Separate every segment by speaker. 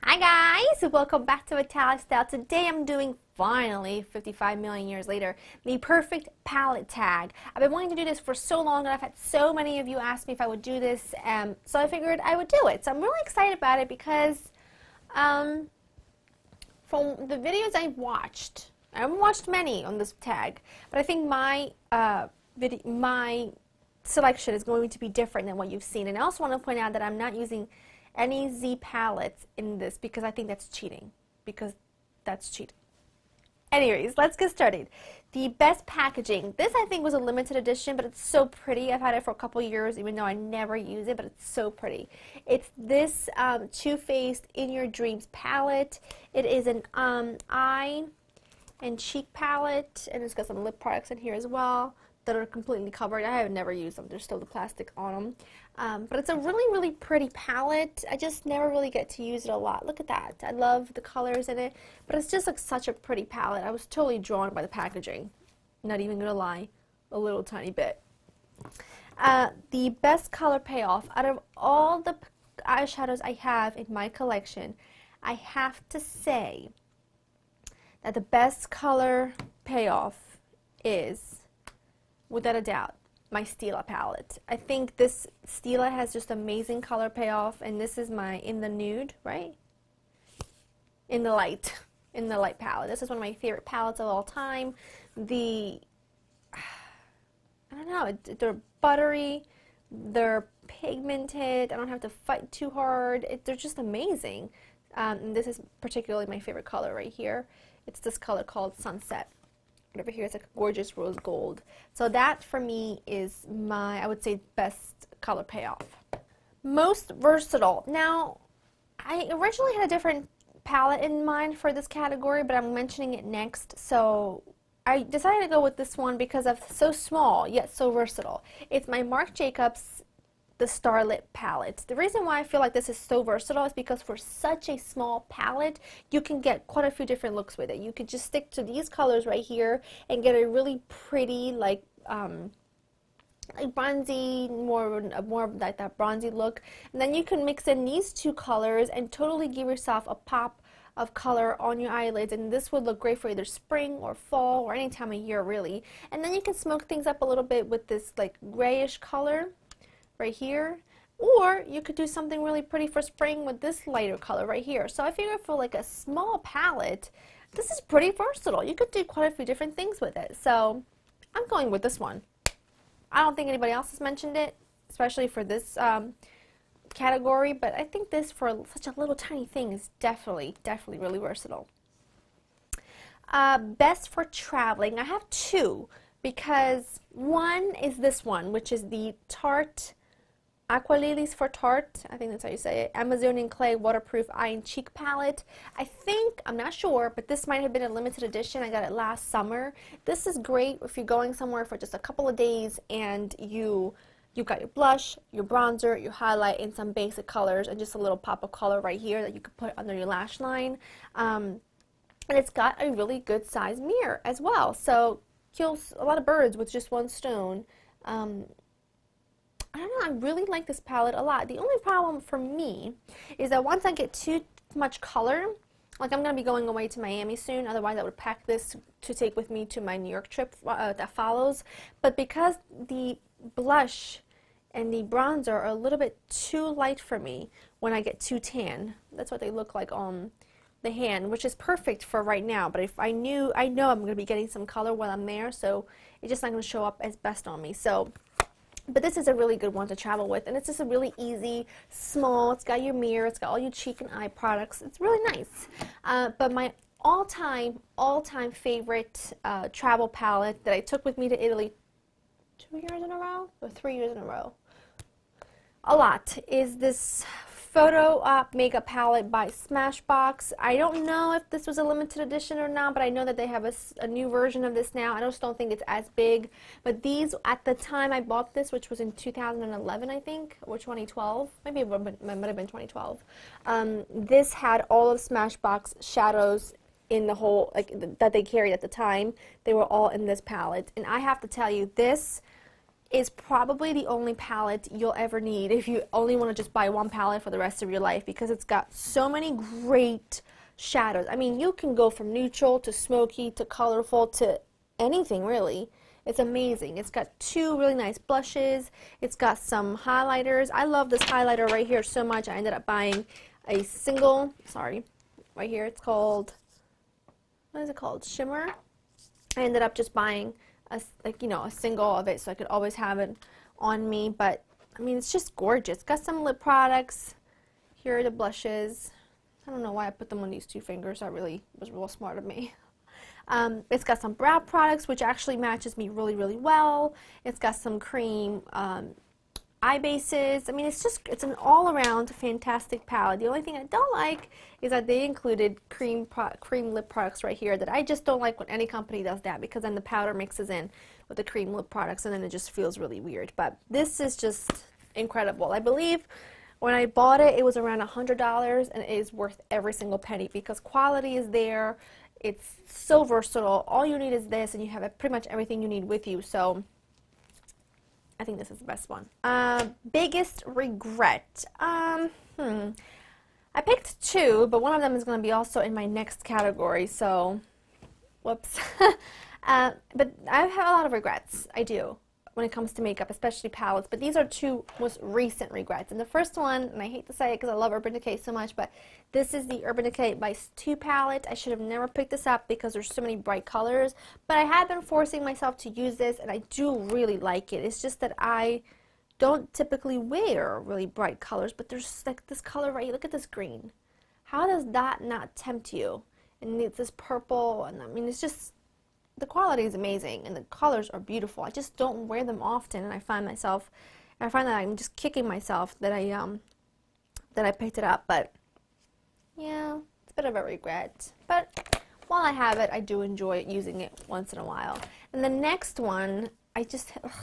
Speaker 1: Hi guys, welcome back to Vitale Style. Today I'm doing, finally, 55 million years later, the perfect palette tag. I've been wanting to do this for so long and I've had so many of you ask me if I would do this, so I figured I would do it. So I'm really excited about it because from the videos I've watched, I haven't watched many on this tag, but I think my selection is going to be different than what you've seen. And I also want to point out that I'm not using any Z palettes in this because I think that's cheating. Anyways, let's get started. The best packaging. This I think was a limited edition, but it's so pretty. I've had it for a couple years, even though I never use it, but it's so pretty. It's this Too Faced In Your Dreams palette. It is an eye and cheek palette, and it's got some lip products in here as well that are completely covered. I have never used them. There's still the plastic on them. But it's a really, really pretty palette. I just never really get to use it a lot. Look at that. I love the colors in it. But it's just like such a pretty palette. I was totally drawn by the packaging. Not even gonna lie, a little tiny bit. The best color payoff out of all the eyeshadows I have in my collection, I have to say that the best color payoff is, without a doubt, my Stila palette. I think this Stila has just amazing color payoff, and this is my In the Nude, right? In the Light palette. This is one of my favorite palettes of all time. I don't know, they're buttery, they're pigmented, I don't have to fight too hard, they're just amazing. And this is particularly my favorite color right here. It's this color called Sunset. Over here, it's like a gorgeous rose gold. So that for me is my, I would say, best color payoff. Most versatile. Now, I originally had a different palette in mind for this category, but I'm mentioning it next. So I decided to go with this one because of so small yet so versatile. It's my Marc Jacobs the Starlit palette. The reason why I feel like this is so versatile is because for such a small palette, you can get quite a few different looks with it. You could just stick to these colors right here and get a really pretty, like bronzy, more of like that bronzy look. And then you can mix in these two colors and totally give yourself a pop of color on your eyelids, and this would look great for either spring or fall or any time of year really. And then you can smoke things up a little bit with this like grayish color right here, or you could do something really pretty for spring with this lighter color right here. So I figure for like a small palette, this is pretty versatile. You could do quite a few different things with it. So I'm going with this one. I don't think anybody else has mentioned it, especially for this category, but I think this for such a little tiny thing is definitely really versatile. Best for traveling. I have two, because one is this one, which is the Tarte Aqua Lilies for Tarte, I think that's how you say it, Amazonian Clay Waterproof Eye and Cheek Palette. I think, I'm not sure, but this might have been a limited edition. I got it last summer. This is great if you're going somewhere for just a couple of days and you've got your blush, your bronzer, your highlight, and some basic colors, and just a little pop of color right here that you could put under your lash line. And it's got a really good size mirror as well, so kills a lot of birds with just one stone. I don't know, I really like this palette a lot. The only problem for me is that once I get too much color, like I'm going to be going away to Miami soon, otherwise I would pack this to take with me to my New York trip that follows. But because the blush and the bronzer are a little bit too light for me when I get too tan, that's what they look like on the hand, which is perfect for right now. But if I know I'm going to be getting some color while I'm there, so it's just not going to show up as best on me. So, but this is a really good one to travel with, and it's just a really easy, small, it's got your mirror, it's got all your cheek and eye products, it's really nice. But my all-time favorite travel palette that I took with me to Italy 2 years in a row, or 3 years in a row, a lot, is this Photo Op Makeup Palette by Smashbox. I don't know if this was a limited edition or not, but I know that they have a new version of this now. I just don't think it's as big. But these, at the time I bought this, which was in 2011, I think, or 2012. Maybe it might have been 2012. This had all of Smashbox shadows in the whole, like, that they carried at the time. They were all in this palette. And I have to tell you, this is probably the only palette you'll ever need if you only want to just buy one palette for the rest of your life, because it's got so many great shadows. I mean, you can go from neutral to smoky to colorful to anything really. It's amazing. It's got two really nice blushes. It's got some highlighters. I love this highlighter right here so much. I ended up buying a single, sorry, right here. It's called, what is it called? Shimmer. I ended up just buying a single of it so I could always have it on me. But I mean, it's just gorgeous. It's got some lip products. Here are the blushes. I don't know why I put them on these two fingers. That really was real smart of me. It's got some brow products, which actually matches me really, really well. It's got some cream eye bases. I mean, it's an all-around fantastic palette. The only thing I don't like is that they included cream lip products right here that I just don't like when any company does that, because then the powder mixes in with the cream lip products and then it just feels really weird. But this is just incredible. I believe when I bought it, it was around $100, and it is worth every single penny because quality is there. It's so versatile. All you need is this, and you have pretty much everything you need with you. So I think this is the best one. Biggest regret. I picked two, but one of them is going to be also in my next category. So, whoops. But I have a lot of regrets. I do, when it comes to makeup, especially palettes. But these are two most recent regrets. And the first one, and I hate to say it because I love Urban Decay so much, but this is the Urban Decay by 2 palette. I should have never picked this up because there's so many bright colors. But I have been forcing myself to use this, and I do really like it. It's just that I don't typically wear really bright colors, but there's like this color right here. Look at this green. How does that not tempt you? And it's this purple, and I mean, it's just, the quality is amazing and the colors are beautiful. I just don't wear them often, and I find that I'm just kicking myself that I picked it up. But yeah, it's a bit of a regret. But while I have it, I do enjoy using it once in a while. And the next one, I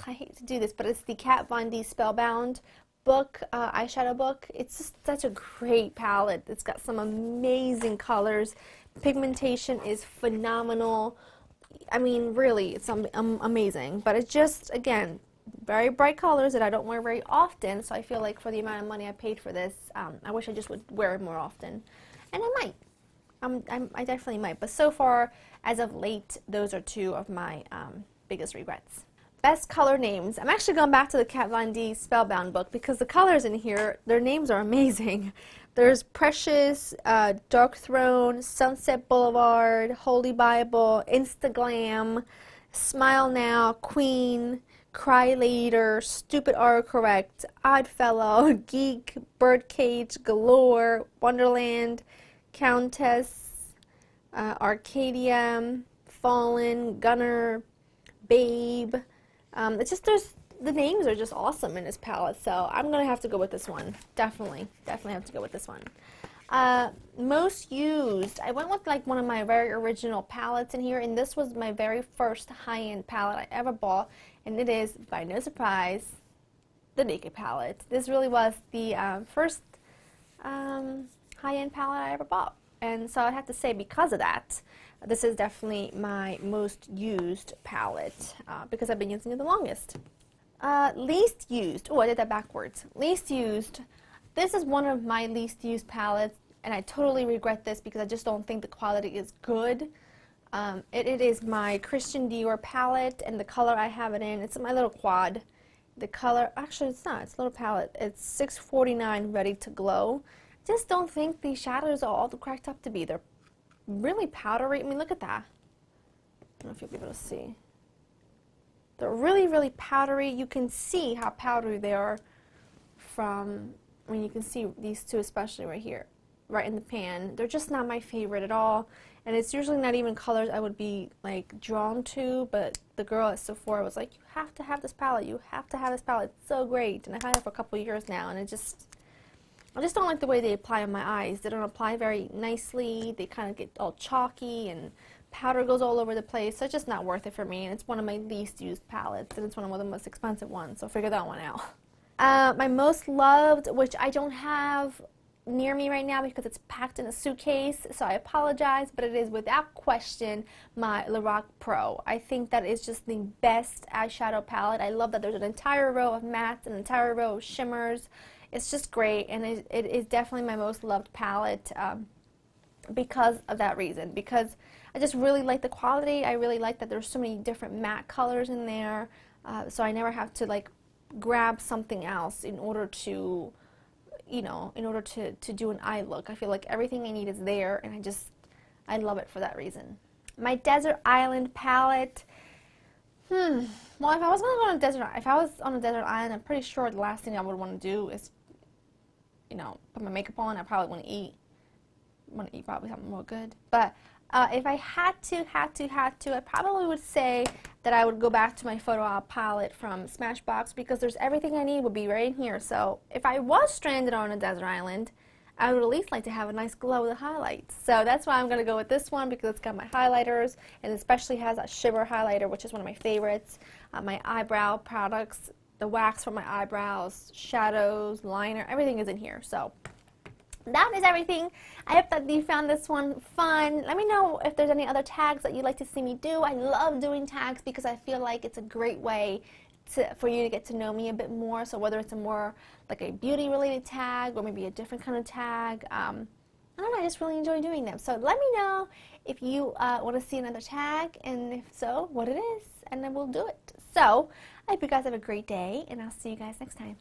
Speaker 1: hate to do this, but it's the Kat Von D Spellbound book, eyeshadow book. It's just such a great palette. It's got some amazing colors. Pigmentation is phenomenal. I mean, really, it's amazing. But it's just, again, very bright colors that I don't wear very often. So I feel like for the amount of money I paid for this, I wish I just would wear it more often. And I might. I definitely might. But so far, as of late, those are two of my biggest regrets. Best color names. I'm actually going back to the Kat Von D Spellbound book because the colors in here, their names are amazing. There's Precious, Dark Throne, Sunset Boulevard, Holy Bible, Instaglam, Smile Now, Queen, Cry Later, Stupid Autocorrect, Oddfellow, Geek, Birdcage, Galore, Wonderland, Countess, Arcadia, Fallen, Gunner, Babe. It's just, the names are just awesome in this palette, so I'm going to have to go with this one. Definitely have to go with this one. Most used, I went with like one of my very original palettes in here, and this was my very first high-end palette I ever bought, and it is, by no surprise, the Naked palette. This really was the first high-end palette I ever bought, and so I have to say, because of that, this is definitely my most used palette because I've been using it the longest. Least used. Oh, I did that backwards. Least used. This is one of my least used palettes, and I totally regret this because I just don't think the quality is good. It is my Christian Dior palette, and the color I have it in, it's my little quad. The color, actually it's not, it's a little palette. It's 649 Ready to Glow. I just don't think these shadows are all cracked up to be. They're really powdery. I mean, look at that. I don't know if you'll be able to see. They're really, really powdery. You can see how powdery they are from, I mean, you can see these two especially right here, right in the pan. They're just not my favorite at all. And it's usually not even colors I would be like drawn to, but the girl at Sephora was like, you have to have this palette. You have to have this palette. It's so great. And I've had it for a couple years now, and I just don't like the way they apply on my eyes. They don't apply very nicely. They kind of get all chalky, and powder goes all over the place. So it's just not worth it for me. And it's one of my least used palettes, and it's one of the most expensive ones. So figure that one out. My most loved, which I don't have near me right now because it's packed in a suitcase, so I apologize, but it is without question my Lorac Pro. I think that is just the best eyeshadow palette. I love that there's an entire row of mattes, an entire row of shimmers. It's just great, and it is definitely my most loved palette because of that reason, because I just really like the quality. I really like that there's so many different matte colors in there, so I never have to like grab something else in order to, you know, in order to do an eye look. I feel like everything I need is there, and I love it for that reason. My Desert Island palette. Well, if I was on a desert island, I'm pretty sure the last thing I would want to do is, you know, put my makeup on. I probably want to eat probably something real good. But if I had to, I probably would say that I would go back to my Photo Op palette from Smashbox, because there's everything I need would be right in here. So if I was stranded on a desert island, I would at least like to have a nice glow with the highlights. So that's why I'm going to go with this one, because it's got my highlighters, and especially has that shimmer highlighter, which is one of my favorites. My eyebrow products, the wax for my eyebrows, shadows, liner, everything is in here. So that is everything. I hope that you found this one fun. Let me know if there's any other tags that you'd like to see me do. I love doing tags because I feel like it's a great way for you to get to know me a bit more. So whether it's a more like a beauty related tag or maybe a different kind of tag, I don't know, I just really enjoy doing them. So let me know if you want to see another tag, and if so, what it is, and then we'll do it. So I hope you guys have a great day, and I'll see you guys next time.